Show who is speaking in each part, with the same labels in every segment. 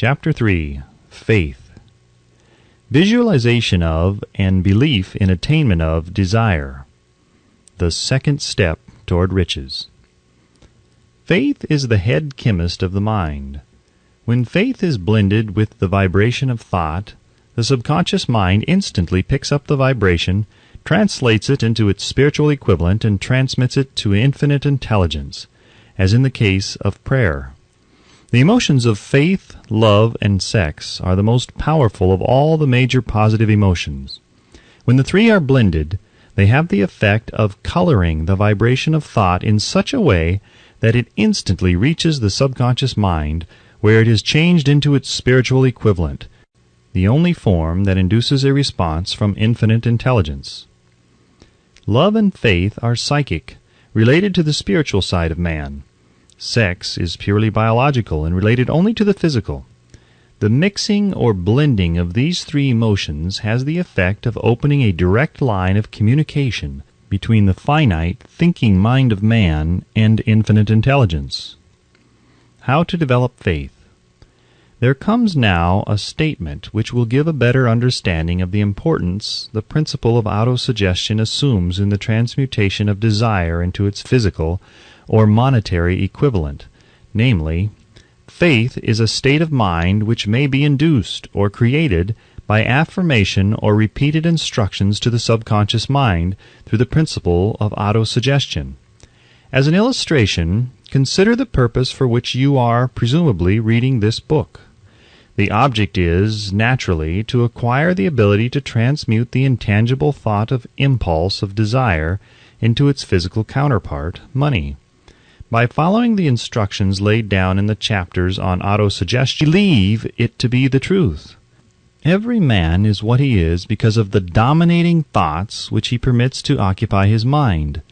Speaker 1: Chapter 3. Faith. Visualization of and belief in attainment of desire. The second step toward riches. Faith is the head chemist of the mind. When faith is blended with the vibration of thought, the subconscious mind instantly picks up the vibration, translates it into its spiritual equivalent, and transmits it to infinite intelligence, as in the case of prayer. The emotions of faith, love, and sex are the most powerful of all the major positive emotions. When the three are blended, they have the effect of coloring the vibration of thought in such a way that it instantly reaches the subconscious mind, where it is changed into its spiritual equivalent, the only form that induces a response from infinite intelligence. Love and faith are psychic, related to the spiritual side of man. Sex is purely biological and related only to the physical. The mixing or blending of these three emotions has the effect of opening a direct line of communication between the finite, thinking mind of man and infinite intelligence. How to develop faith. There comes now a statement which will give a better understanding of the importance the principle of autosuggestion assumes in the transmutation of desire into its physical or monetary equivalent, namely, faith is a state of mind which may be induced or created by affirmation or repeated instructions to the subconscious mind through the principle of autosuggestion. As an illustration, consider the purpose for which you are presumably reading this book. The object is, naturally, to acquire the ability to transmute the intangible thought of impulse of desire into its physical counterpart, money. By following the instructions laid down in the chapters on autosuggestion, believe it to be the truth. Every man is what he is because of the dominating thoughts which he permits to occupy his mind.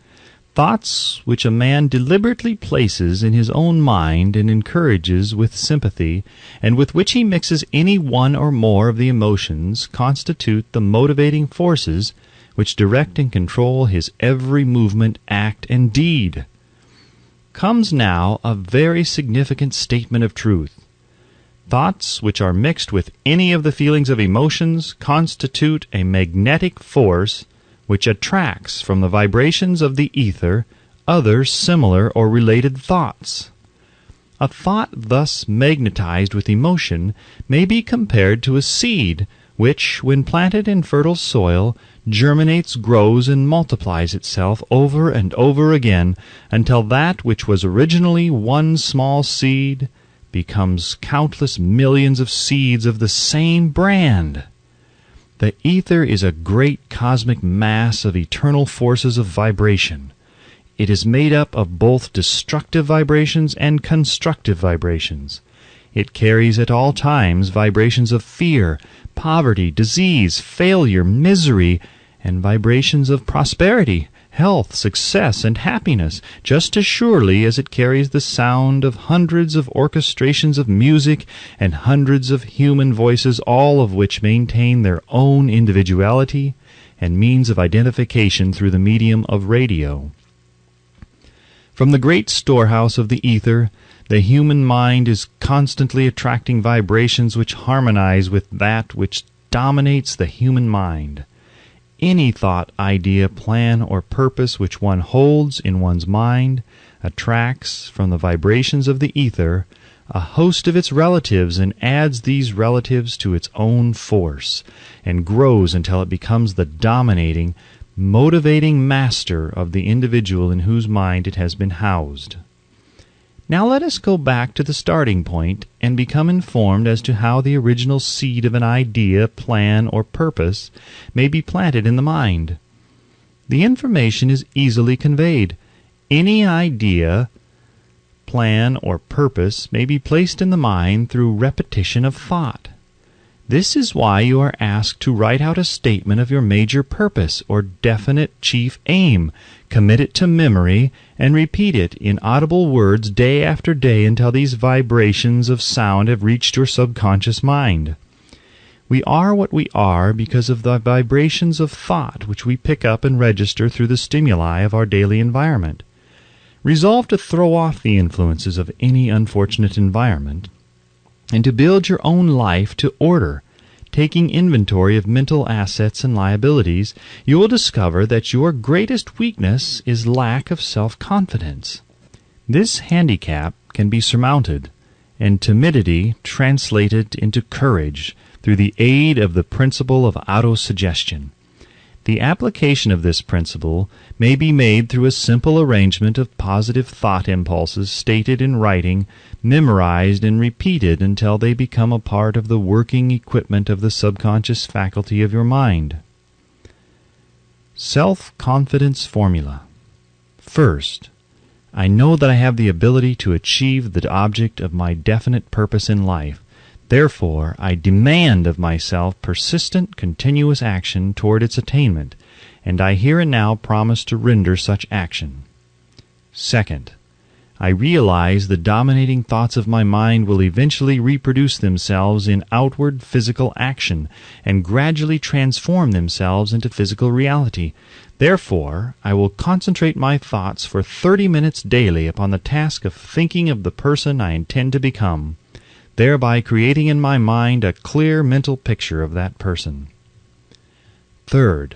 Speaker 1: Thoughts which a man deliberately places in his own mind and encourages with sympathy, and with which he mixes any one or more of the emotions, constitute the motivating forces which direct and control his every movement, act, and deed. Comes now a very significant statement of truth. Thoughts which are mixed with any of the feelings of emotions constitute a magnetic force which attracts from the vibrations of the ether other similar or related thoughts. A thought thus magnetized with emotion may be compared to a seed which, when planted in fertile soil, germinates, grows, and multiplies itself over and over again until that which was originally one small seed becomes countless millions of seeds of the same brand. The ether is a great cosmic mass of eternal forces of vibration. It is made up of both destructive vibrations and constructive vibrations. It carries at all times vibrations of fear, poverty, disease, failure, misery, and vibrations of prosperity, health, success, and happiness, just as surely as it carries the sound of hundreds of orchestrations of music and hundreds of human voices, all of which maintain their own individuality and means of identification through the medium of radio. From the great storehouse of the ether, the human mind is constantly attracting vibrations which harmonize with that which dominates the human mind. Any thought, idea, plan, or purpose which one holds in one's mind attracts from the vibrations of the ether a host of its relatives and adds these relatives to its own force, and grows until it becomes the dominating, motivating master of the individual in whose mind it has been housed. Now let us go back to the starting point and become informed as to how the original seed of an idea, plan, or purpose may be planted in the mind. The information is easily conveyed. Any idea, plan, or purpose may be placed in the mind through repetition of thought. This is why you are asked to write out a statement of your major purpose or definite chief aim, commit it to memory, and repeat it in audible words day after day until these vibrations of sound have reached your subconscious mind. We are what we are because of the vibrations of thought which we pick up and register through the stimuli of our daily environment. Resolve to throw off the influences of any unfortunate environment and to build your own life to order. Taking inventory of mental assets and liabilities, you will discover that your greatest weakness is lack of self-confidence. This handicap can be surmounted, and timidity translated into courage through the aid of the principle of autosuggestion. The application of this principle may be made through a simple arrangement of positive thought impulses stated in writing, memorized and repeated until they become a part of the working equipment of the subconscious faculty of your mind. Self-confidence formula. First, I know that I have the ability to achieve the object of my definite purpose in life. Therefore, I demand of myself persistent, continuous action toward its attainment, and I here and now promise to render such action. Second, I realize the dominating thoughts of my mind will eventually reproduce themselves in outward physical action and gradually transform themselves into physical reality. Therefore, I will concentrate my thoughts for 30 minutes daily upon the task of thinking of the person I intend to become, thereby creating in my mind a clear mental picture of that person. Third,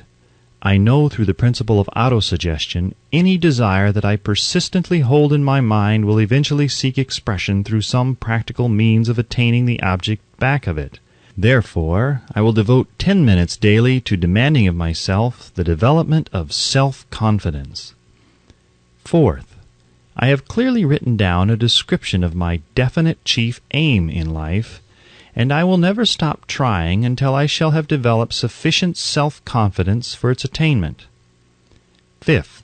Speaker 1: I know through the principle of autosuggestion any desire that I persistently hold in my mind will eventually seek expression through some practical means of attaining the object back of it. Therefore, I will devote 10 minutes daily to demanding of myself the development of self-confidence. Fourth, I have clearly written down a description of my definite chief aim in life, and I will never stop trying until I shall have developed sufficient self-confidence for its attainment. Fifth,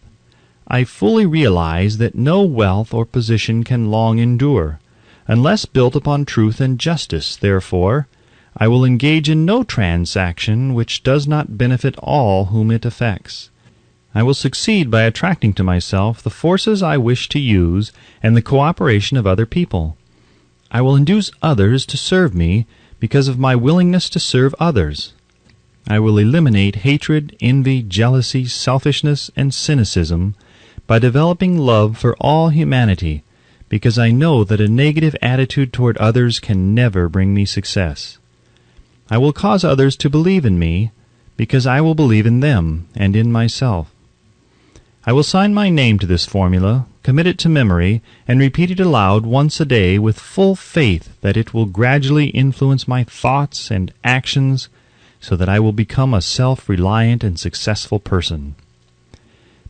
Speaker 1: I fully realize that no wealth or position can long endure, unless built upon truth and justice. Therefore, I will engage in no transaction which does not benefit all whom it affects. I will succeed by attracting to myself the forces I wish to use and the cooperation of other people. I will induce others to serve me because of my willingness to serve others. I will eliminate hatred, envy, jealousy, selfishness, and cynicism by developing love for all humanity, because I know that a negative attitude toward others can never bring me success. I will cause others to believe in me, because I will believe in them and in myself. I will sign my name to this formula, commit it to memory, and repeat it aloud once a day with full faith that it will gradually influence my thoughts and actions so that I will become a self-reliant and successful person.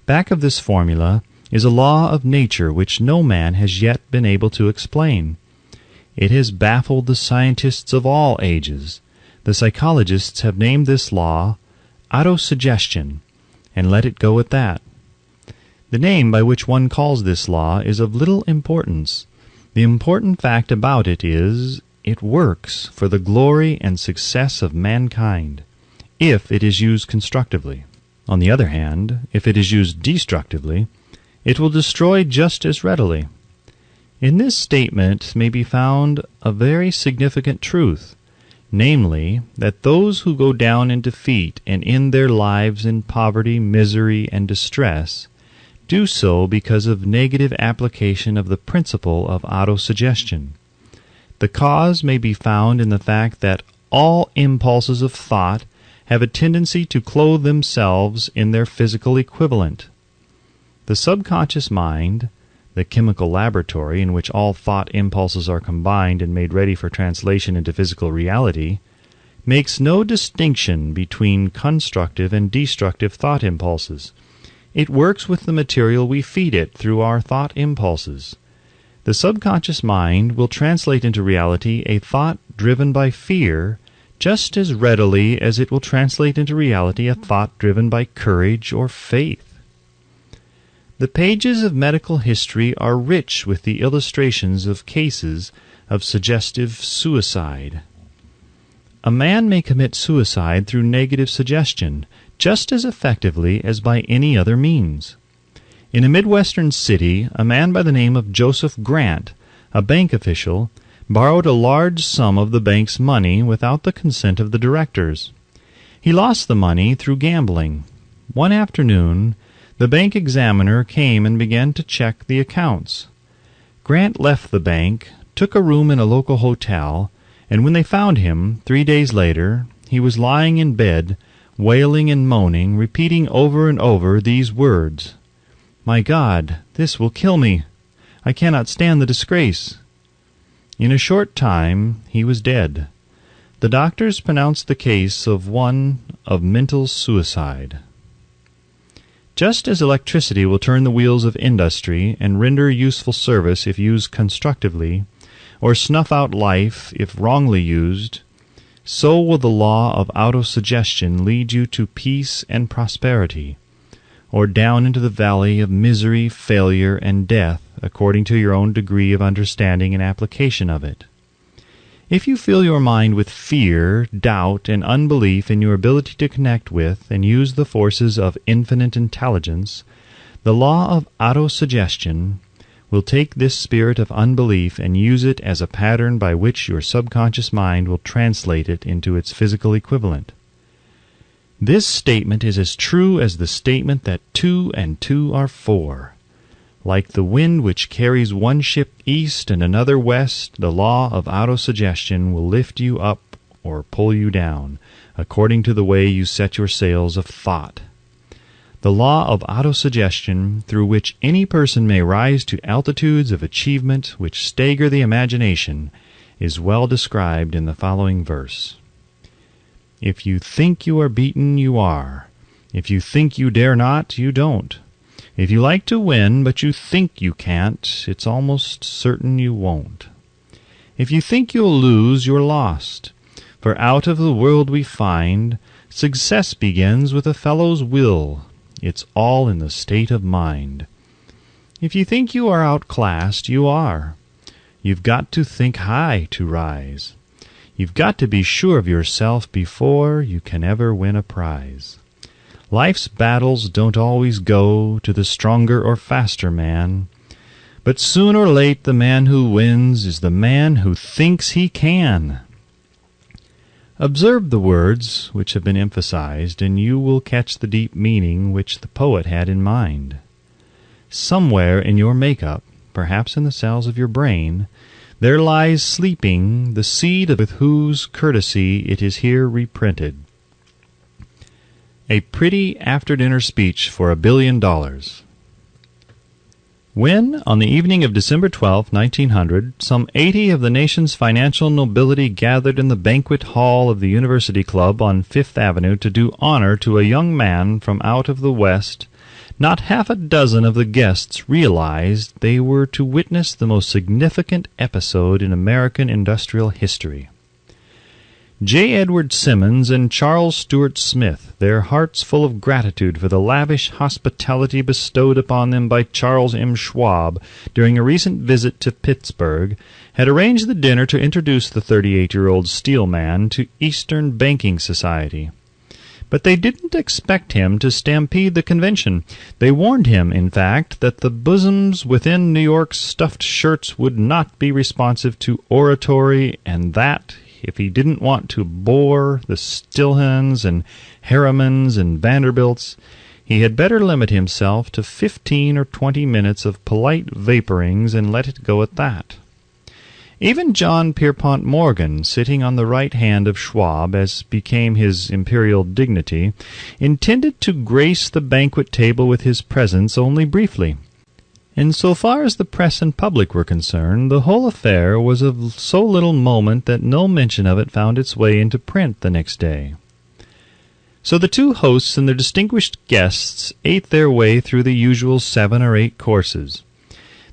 Speaker 1: Back of this formula is a law of nature which no man has yet been able to explain. It has baffled the scientists of all ages. The psychologists have named this law autosuggestion, and let it go at that. The name by which one calls this law is of little importance. The important fact about it is, it works for the glory and success of mankind, if it is used constructively. On the other hand, if it is used destructively, it will destroy just as readily. In this statement may be found a very significant truth, namely, that those who go down in defeat and end their lives in poverty, misery, and distress do so because of negative application of the principle of autosuggestion. The cause may be found in the fact that all impulses of thought have a tendency to clothe themselves in their physical equivalent. The subconscious mind, the chemical laboratory in which all thought impulses are combined and made ready for translation into physical reality, makes no distinction between constructive and destructive thought impulses. It works with the material we feed it through our thought impulses. The subconscious mind will translate into reality a thought driven by fear just as readily as it will translate into reality a thought driven by courage or faith. The pages of medical history are rich with the illustrations of cases of suggestive suicide. A man may commit suicide through negative suggestion just as effectively as by any other means. In a Midwestern city, a man by the name of Joseph Grant, a bank official, borrowed a large sum of the bank's money without the consent of the directors. He lost the money through gambling. One afternoon, the bank examiner came and began to check the accounts. Grant left the bank, took a room in a local hotel, And when they found him, 3 days later, he was lying in bed, wailing and moaning, repeating over and over these words, "My God, this will kill me. I cannot stand the disgrace." In a short time he was dead. The doctors pronounced the case of one of mental suicide. Just as electricity will turn the wheels of industry and render useful service if used constructively, or snuff out life if wrongly used, so will the law of autosuggestion lead you to peace and prosperity, or down into the valley of misery, failure, and death, according to your own degree of understanding and application of it. If you fill your mind with fear, doubt, and unbelief in your ability to connect with and use the forces of infinite intelligence, the law of autosuggestion will take this spirit of unbelief and use it as a pattern by which your subconscious mind will translate it into its physical equivalent. This statement is as true as the statement that 2 and 2 are 4. Like the wind which carries one ship east and another west, the law of autosuggestion will lift you up or pull you down, according to the way you set your sails of thought. The law of autosuggestion, through which any person may rise to altitudes of achievement which stagger the imagination, is well described in the following verse. If you think you are beaten, you are. If you think you dare not, you don't. If you like to win, but you think you can't, it's almost certain you won't. If you think you'll lose, you're lost. For out of the world we find, success begins with a fellow's will. It's all in the state of mind. If you think you are outclassed, you are. You've got to think high to rise. You've got to be sure of yourself before you can ever win a prize. Life's battles don't always go to the stronger or faster man, but soon or late the man who wins is the man who thinks he can. Observe the words which have been emphasized, and you will catch the deep meaning which the poet had in mind. Somewhere in your make-up, perhaps in the cells of your brain, there lies sleeping the seed with whose courtesy it is here reprinted. A pretty after-dinner speech for $1 billion. When, on the evening of December 12, 1900, some 80 of the nation's financial nobility gathered in the banquet hall of the University Club on Fifth Avenue to do honor to a young man from out of the West, not half a dozen of the guests realized they were to witness the most significant episode in American industrial history. J. Edward Simmons and Charles Stewart Smith, their hearts full of gratitude for the lavish hospitality bestowed upon them by Charles M. Schwab during a recent visit to Pittsburgh, had arranged the dinner to introduce the 38-year-old steel man to Eastern banking society. But they didn't expect him to stampede the convention. They warned him, in fact, that the bosoms within New York's stuffed shirts would not be responsive to oratory, and that, if he didn't want to bore the Stilhans and Harrimans and Vanderbilts, he had better limit himself to 15 or 20 minutes of polite vaporings and let it go at that. Even John Pierpont Morgan, sitting on the right hand of Schwab, as became his imperial dignity, intended to grace the banquet table with his presence only briefly. And so far as the press and public were concerned, the whole affair was of so little moment that no mention of it found its way into print the next day. So the two hosts and their distinguished guests ate their way through the usual 7 or 8 courses.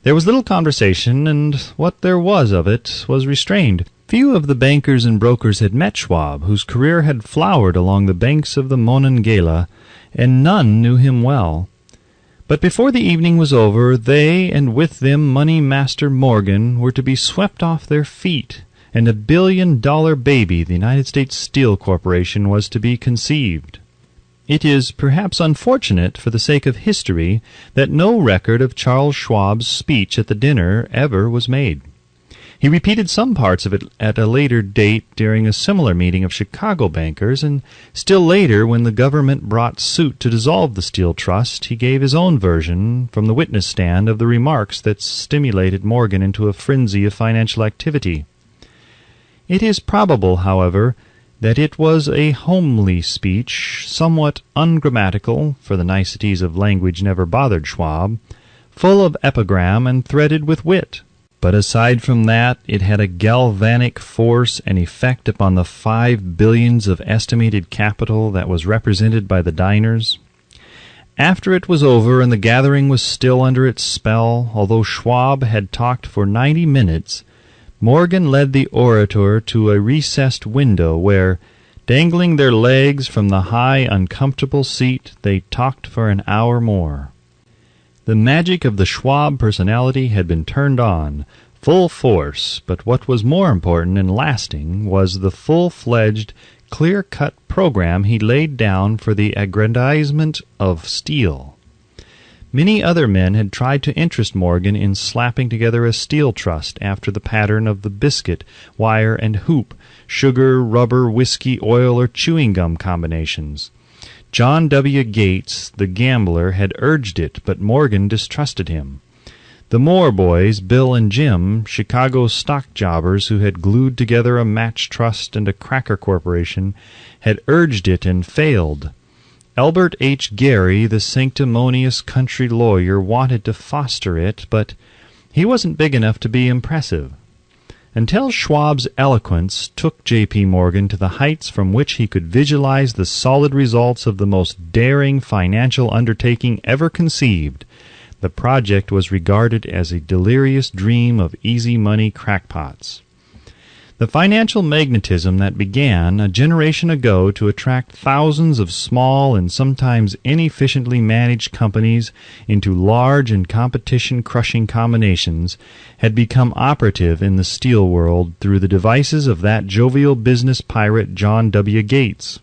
Speaker 1: There was little conversation, and what there was of it was restrained. Few of the bankers and brokers had met Schwab, whose career had flowered along the banks of the Monongahela, and none knew him well. But before the evening was over, they, and with them Money Master Morgan, were to be swept off their feet, and $1 billion baby, the United States Steel Corporation, was to be conceived. It is perhaps unfortunate, for the sake of history, that no record of Charles Schwab's speech at the dinner ever was made. He repeated some parts of it at a later date during a similar meeting of Chicago bankers, and still later, when the government brought suit to dissolve the Steel Trust, he gave his own version from the witness stand of the remarks that stimulated Morgan into a frenzy of financial activity. It is probable, however, that it was a homely speech, somewhat ungrammatical, for the niceties of language never bothered Schwab, full of epigram and threaded with wit. But aside from that, it had a galvanic force and effect upon the 5 billions of estimated capital that was represented by the diners. After it was over and the gathering was still under its spell, although Schwab had talked for 90 minutes, Morgan led the orator to a recessed window where, dangling their legs from the high, uncomfortable seat, they talked for an hour more. The magic of the Schwab personality had been turned on, full force, but what was more important and lasting was the full-fledged, clear-cut program he laid down for the aggrandizement of steel. Many other men had tried to interest Morgan in slapping together a steel trust after the pattern of the biscuit, wire, and hoop, sugar, rubber, whiskey, oil, or chewing gum combinations. John W. Gates, the gambler, had urged it, but Morgan distrusted him. The Moore boys, Bill and Jim, Chicago stock jobbers who had glued together a match trust and a cracker corporation, had urged it and failed. Albert H. Gary, the sanctimonious country lawyer, wanted to foster it, but he wasn't big enough to be impressive. Until Schwab's eloquence took J.P. Morgan to the heights from which he could visualize the solid results of the most daring financial undertaking ever conceived, the project was regarded as a delirious dream of easy money crackpots. The financial magnetism that began a generation ago to attract thousands of small and sometimes inefficiently managed companies into large and competition-crushing combinations had become operative in the steel world through the devices of that jovial business pirate John W. Gates.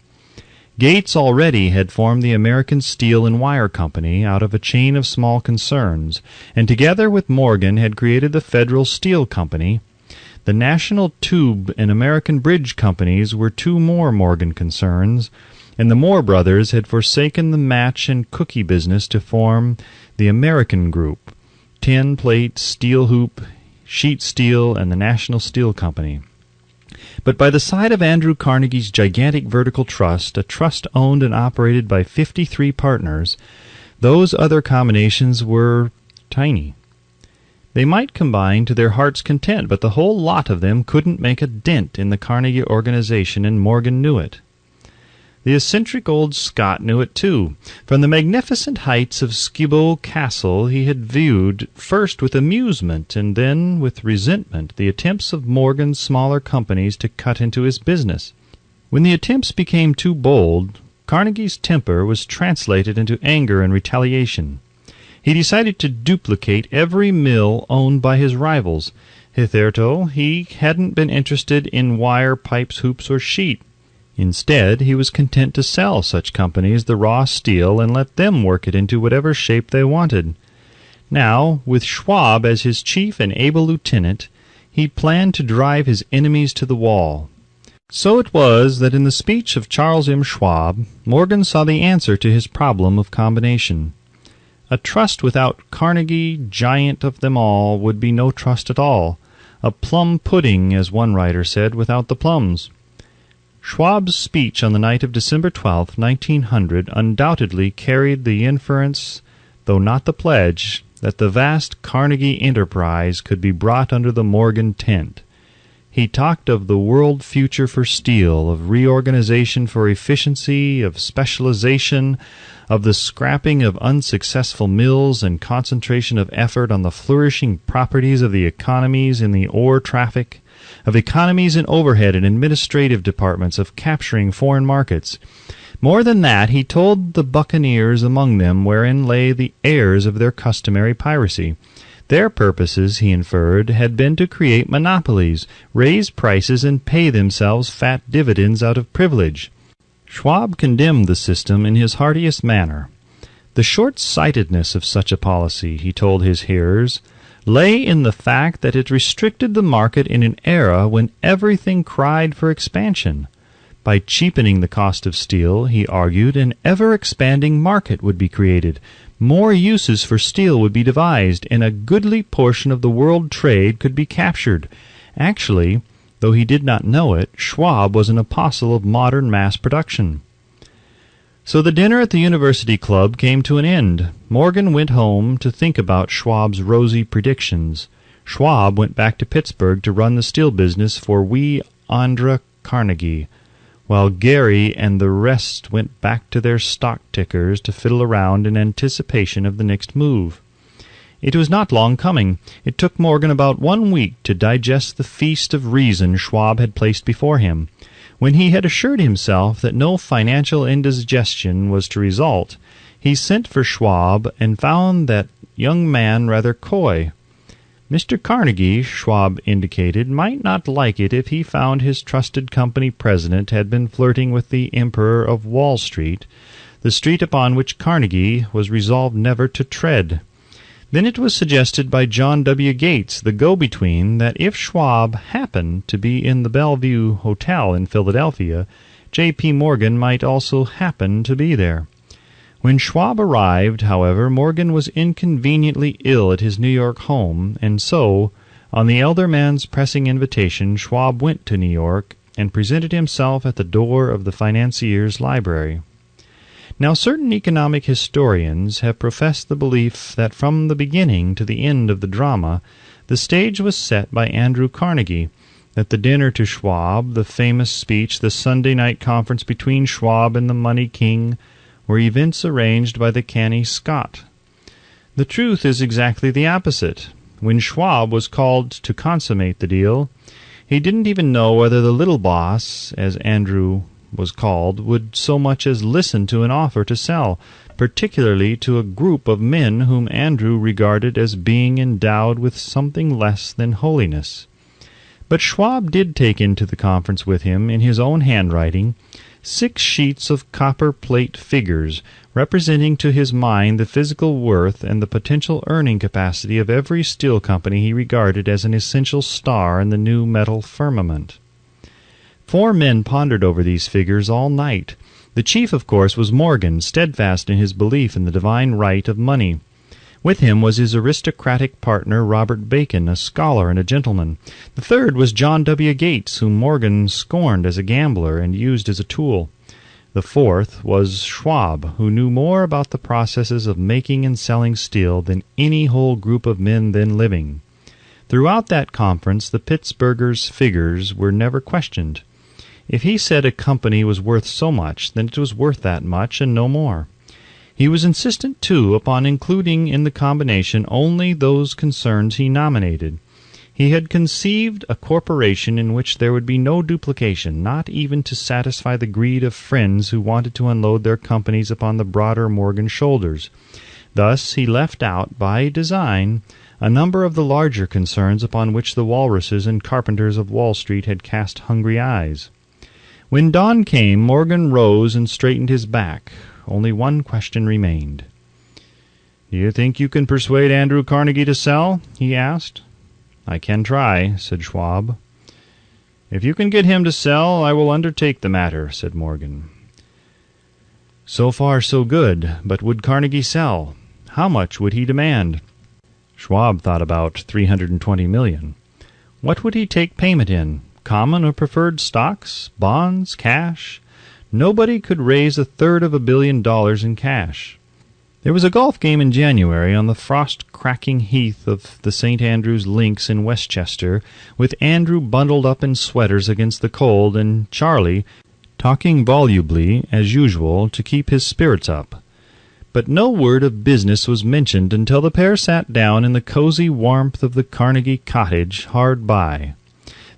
Speaker 1: Gates already had formed the American Steel and Wire Company out of a chain of small concerns, and together with Morgan had created the Federal Steel Company. The National Tube and American Bridge Companies were two more Morgan concerns, and the Moore brothers had forsaken the match and cookie business to form the American Group, tin plate, steel hoop, sheet steel, and the National Steel Company. But by the side of Andrew Carnegie's gigantic vertical trust, a trust owned and operated by 53 partners, those other combinations were tiny. They might combine to their heart's content, but the whole lot of them couldn't make a dent in the Carnegie organization, and Morgan knew it. The eccentric old Scot knew it too. From the magnificent heights of Skibo Castle he had viewed, first with amusement and then with resentment, the attempts of Morgan's smaller companies to cut into his business. When the attempts became too bold, Carnegie's temper was translated into anger and retaliation. He decided to duplicate every mill owned by his rivals. Hitherto he hadn't been interested in wire, pipes, hoops, or sheet. Instead, he was content to sell such companies the raw steel and let them work it into whatever shape they wanted. Now, with Schwab as his chief and able lieutenant, he planned to drive his enemies to the wall. So it was that in the speech of Charles M. Schwab, Morgan saw the answer to his problem of combination. A trust without Carnegie, giant of them all, would be no trust at all, a plum pudding, as one writer said, without the plums. Schwab's speech on the night of December 12, 1900, undoubtedly carried the inference, though not the pledge, that the vast Carnegie enterprise could be brought under the Morgan tent. He talked of the world future for steel, of reorganization for efficiency, of specialization, of the scrapping of unsuccessful mills and concentration of effort on the flourishing properties of the economies in the ore traffic, of economies in overhead and administrative departments, of capturing foreign markets. More than that, he told the buccaneers among them wherein lay the heirs of their customary piracy. Their purposes, he inferred, had been to create monopolies, raise prices, and pay themselves fat dividends out of privilege. Schwab condemned the system in his heartiest manner. The short-sightedness of such a policy, he told his hearers, lay in the fact that it restricted the market in an era when everything cried for expansion. By cheapening the cost of steel, he argued, an ever-expanding market would be created, more uses for steel would be devised, and a goodly portion of the world trade could be captured. Actually, Though he did not know it, Schwab was an apostle of modern mass production. So the dinner at the University Club came to an end. Morgan went home to think about Schwab's rosy predictions. Schwab went back to Pittsburgh to run the steel business for wee Andra Carnegie, while Gary and the rest went back to their stock tickers to fiddle around in anticipation of the next move. It was not long coming. It took Morgan about 1 week to digest the feast of reason Schwab had placed before him. When he had assured himself that no financial indigestion was to result, he sent for Schwab and found that young man rather coy. Mr. Carnegie, Schwab indicated, might not like it if he found his trusted company president had been flirting with the Emperor of Wall Street, the street upon which Carnegie was resolved never to tread. Then it was suggested by John W. Gates, the go-between, that if Schwab happened to be in the Bellevue Hotel in Philadelphia, J.P. Morgan might also happen to be there. When Schwab arrived, however, Morgan was inconveniently ill at his New York home, and so, on the elder man's pressing invitation, Schwab went to New York and presented himself at the door of the financier's library. Now, certain economic historians have professed the belief that from the beginning to the end of the drama, the stage was set by Andrew Carnegie, that the dinner to Schwab, the famous speech, the Sunday night conference between Schwab and the money king, were events arranged by the canny Scot. The truth is exactly the opposite. When Schwab was called to consummate the deal, he didn't even know whether the little boss, as Andrew was called, would so much as listen to an offer to sell, particularly to a group of men whom Andrew regarded as being endowed with something less than holiness. But Schwab did take into the conference with him, in his own handwriting, 6 sheets of copper plate figures, representing to his mind the physical worth and the potential earning capacity of every steel company he regarded as an essential star in the new metal firmament. 4 men pondered over these figures all night. The chief, of course, was Morgan, steadfast in his belief in the divine right of money. With him was his aristocratic partner, Robert Bacon, a scholar and a gentleman. The third was John W. Gates, whom Morgan scorned as a gambler and used as a tool. The fourth was Schwab, who knew more about the processes of making and selling steel than any whole group of men then living. Throughout that conference, the Pittsburgher's figures were never questioned. If he said a company was worth so much, then it was worth that much and no more. He was insistent, too, upon including in the combination only those concerns he nominated. He had conceived a corporation in which there would be no duplication, not even to satisfy the greed of friends who wanted to unload their companies upon the broader Morgan shoulders. Thus he left out, by design, a number of the larger concerns upon which the walruses and carpenters of Wall Street had cast hungry eyes. When dawn came, Morgan rose and straightened his back. Only one question remained. "Do you think you can persuade Andrew Carnegie to sell?" he asked. "I can try," said Schwab. "If you can get him to sell, I will undertake the matter," said Morgan. So far so good, but would Carnegie sell? How much would he demand? Schwab thought about $320 million. What would he take payment in? Common or preferred stocks? Bonds? Cash? Nobody could raise $333 million in cash. There was a golf game in January on the frost-cracking heath of the St. Andrew's Links in Westchester, with Andrew bundled up in sweaters against the cold and Charlie talking volubly, as usual, to keep his spirits up. But no word of business was mentioned until the pair sat down in the cozy warmth of the Carnegie cottage hard by.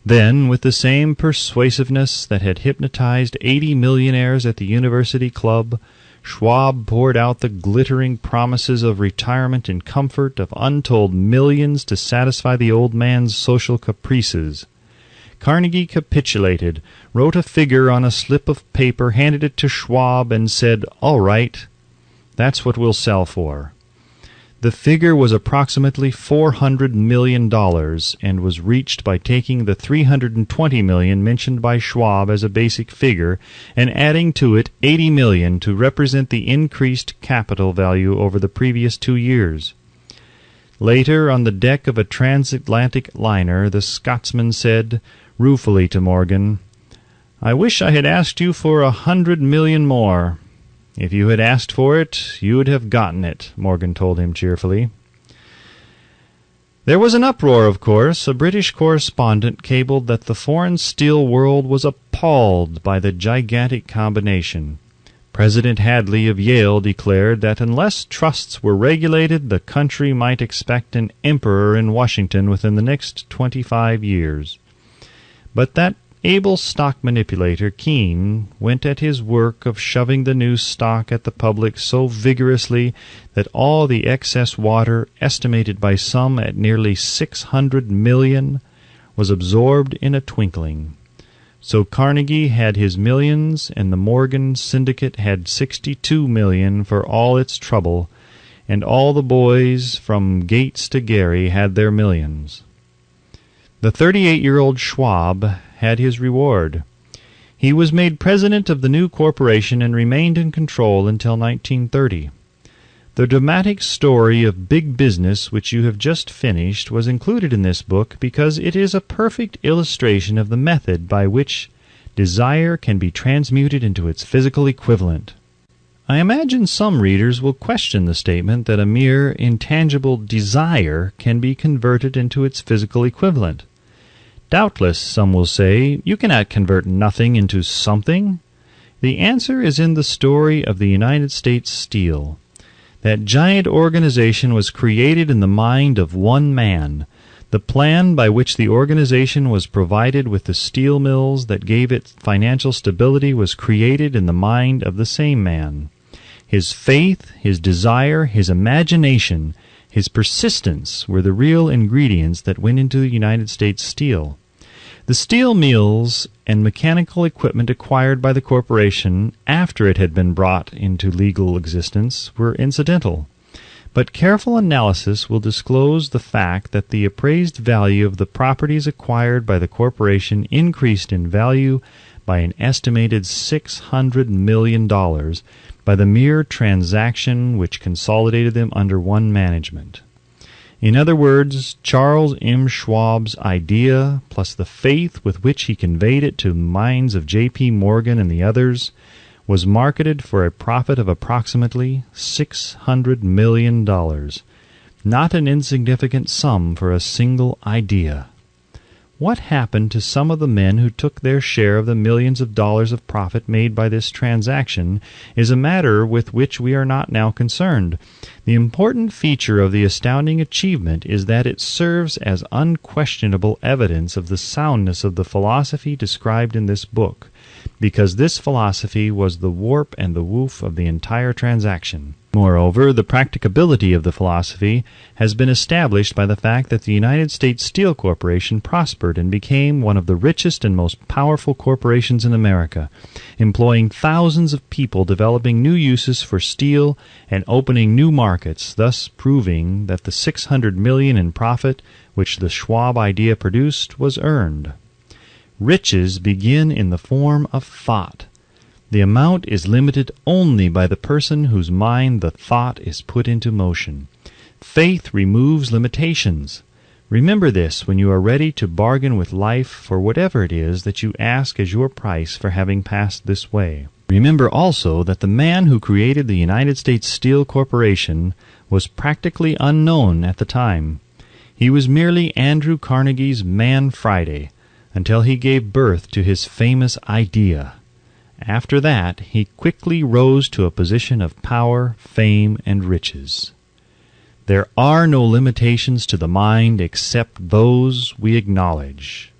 Speaker 1: Then, with the same persuasiveness that had hypnotized 80 millionaires at the University Club, Schwab poured out the glittering promises of retirement and comfort, of untold millions to satisfy the old man's social caprices. Carnegie capitulated, wrote a figure on a slip of paper, handed it to Schwab, and said, "All right, that's what we'll sell for." The figure was approximately $400 million, and was reached by taking the $320 million mentioned by Schwab as a basic figure, and adding to it $80 million to represent the increased capital value over the previous 2 years. Later, on the deck of a transatlantic liner, the Scotsman said, ruefully to Morgan, "I wish I had asked you for 100 million more." "If you had asked for it, you would have gotten it," Morgan told him cheerfully. There was an uproar, of course. A British correspondent cabled that the foreign steel world was appalled by the gigantic combination. President Hadley of Yale declared that unless trusts were regulated, the country might expect an emperor in Washington within the next 25 years. But that able stock manipulator, Keene, went at his work of shoving the new stock at the public so vigorously that all the excess water, estimated by some at nearly 600 million, was absorbed in a twinkling. So Carnegie had his millions, and the Morgan Syndicate had 62 million for all its trouble, and all the boys from Gates to Gary had their millions. The 38-year-old Schwab had his reward. He was made president of the new corporation and remained in control until 1930. The dramatic story of big business which you have just finished was included in this book because it is a perfect illustration of the method by which desire can be transmuted into its physical equivalent. I imagine some readers will question the statement that a mere intangible desire can be converted into its physical equivalent. Doubtless, some will say, you cannot convert nothing into something. The answer is in the story of the United States Steel. That giant organization was created in the mind of one man. The plan by which the organization was provided with the steel mills that gave it financial stability was created in the mind of the same man. His faith, his desire, his imagination, his persistence were the real ingredients that went into the United States Steel. The steel mills and mechanical equipment acquired by the corporation after it had been brought into legal existence were incidental, but careful analysis will disclose the fact that the appraised value of the properties acquired by the corporation increased in value by an estimated $600 million by the mere transaction which consolidated them under one management. In other words, Charles M. Schwab's idea, plus the faith with which he conveyed it to the minds of J.P. Morgan and the others, was marketed for a profit of approximately $600 million, not an insignificant sum for a single idea. What happened to some of the men who took their share of the millions of dollars of profit made by this transaction is a matter with which we are not now concerned. The important feature of the astounding achievement is that it serves as unquestionable evidence of the soundness of the philosophy described in this book, because this philosophy was the warp and the woof of the entire transaction. Moreover, the practicability of the philosophy has been established by the fact that the United States Steel Corporation prospered and became one of the richest and most powerful corporations in America, employing thousands of people, developing new uses for steel, and opening new markets, thus proving that the $600 million in profit which the Schwab idea produced was earned. Riches begin in the form of thought. The amount is limited only by the person whose mind the thought is put into motion. Faith removes limitations. Remember this when you are ready to bargain with life for whatever it is that you ask as your price for having passed this way. Remember also that the man who created the United States Steel Corporation was practically unknown at the time. He was merely Andrew Carnegie's Man Friday, until he gave birth to his famous idea. After that, he quickly rose to a position of power, fame, and riches. There are no limitations to the mind except those we acknowledge.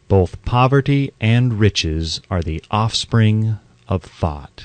Speaker 1: Both poverty and riches are the offspring of thought.